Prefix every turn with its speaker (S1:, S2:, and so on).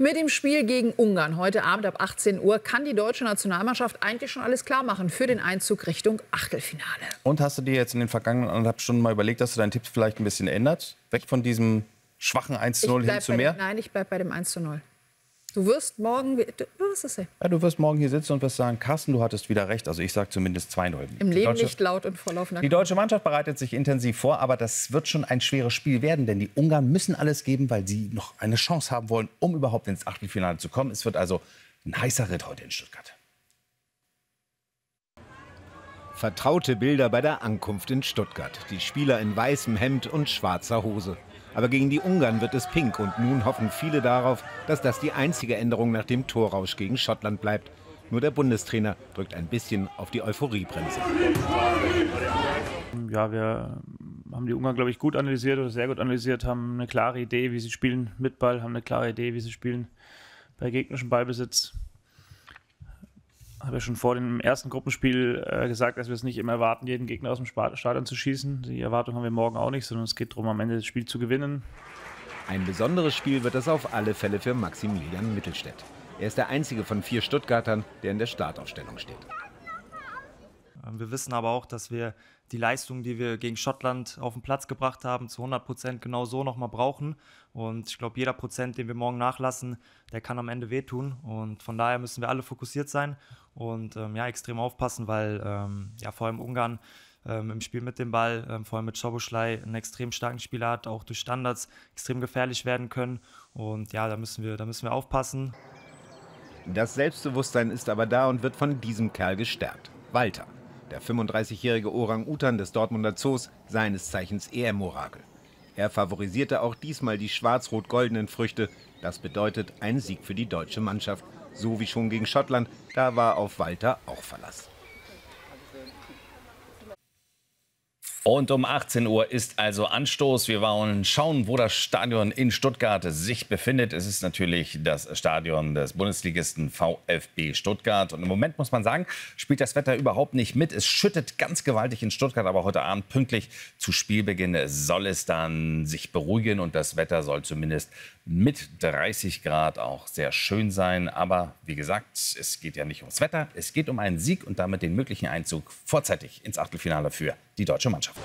S1: Mit dem Spiel gegen Ungarn heute Abend ab 18 Uhr kann die deutsche Nationalmannschaft eigentlich schon alles klar machen für den Einzug Richtung Achtelfinale.
S2: Und hast du dir jetzt in den vergangenen 1,5 Stunden mal überlegt, dass du deinen Tipp vielleicht ein bisschen ändert? Weg von diesem schwachen 1:0 hin zu mehr?
S1: Nein, ich bleibe bei dem 1:0. Du wirst morgen, du wirst es sehen.
S2: Ja, du wirst morgen hier sitzen und wirst sagen, Carsten, du hattest wieder recht. Also ich sage zumindest 2:0.
S1: Im Leben nicht laut und voll auf
S2: Die deutsche Mannschaft bereitet sich intensiv vor, aber das wird schon ein schweres Spiel werden, denn die Ungarn müssen alles geben, weil sie noch eine Chance haben wollen, um überhaupt ins Achtelfinale zu kommen. Es wird also ein heißer Ritt heute in Stuttgart.
S3: Vertraute Bilder bei der Ankunft in Stuttgart. Die Spieler in weißem Hemd und schwarzer Hose. Aber gegen die Ungarn wird es pink und nun hoffen viele darauf, dass das die einzige Änderung nach dem Torrausch gegen Schottland bleibt. Nur der Bundestrainer drückt ein bisschen auf die Euphoriebremse.
S4: Ja, wir haben die Ungarn, glaube ich, gut analysiert oder sehr gut analysiert, haben eine klare Idee, wie sie spielen mit Ball, haben eine klare Idee, wie sie spielen bei gegnerischem Ballbesitz. Habe ja schon vor dem ersten Gruppenspiel gesagt, dass wir es nicht immer erwarten, jeden Gegner aus dem Stadion zu schießen. Die Erwartung haben wir morgen auch nicht, sondern es geht darum, am Ende das Spiel zu gewinnen.
S3: Ein besonderes Spiel wird es auf alle Fälle für Maximilian Mittelstädt. Er ist der einzige von 4 Stuttgartern, der in der Startaufstellung steht.
S5: Wir wissen aber auch, dass wir die Leistung, die wir gegen Schottland auf den Platz gebracht haben, zu 100% genau so nochmal brauchen. Und ich glaube, jeder Prozent, den wir morgen nachlassen, der kann am Ende wehtun. Und von daher müssen wir alle fokussiert sein und extrem aufpassen, weil vor allem Ungarn im Spiel mit dem Ball, vor allem mit Szoboszlai, einen extrem starken Spieler hat, auch durch Standards extrem gefährlich werden können. Und ja, da müssen wir aufpassen.
S3: Das Selbstbewusstsein ist aber da und wird von diesem Kerl gestärkt. Walter. Der 35-jährige Orang-Utan des Dortmunder Zoos, seines Zeichens EM-Orakel. Er favorisierte auch diesmal die schwarz-rot-goldenen Früchte. Das bedeutet ein Sieg für die deutsche Mannschaft. So wie schon gegen Schottland, da war auf Walter auch Verlass.
S2: Und um 18 Uhr ist also Anstoß. Wir wollen schauen, wo das Stadion in Stuttgart sich befindet. Es ist natürlich das Stadion des Bundesligisten VfB Stuttgart. Und im Moment muss man sagen, spielt das Wetter überhaupt nicht mit. Es schüttet ganz gewaltig in Stuttgart, aber heute Abend pünktlich zu Spielbeginn soll es dann sich beruhigen. Und das Wetter soll zumindest mit 30 Grad auch sehr schön sein. Aber wie gesagt, es geht ja nicht ums Wetter. Es geht um einen Sieg und damit den möglichen Einzug vorzeitig ins Achtelfinale für die deutsche Mannschaft.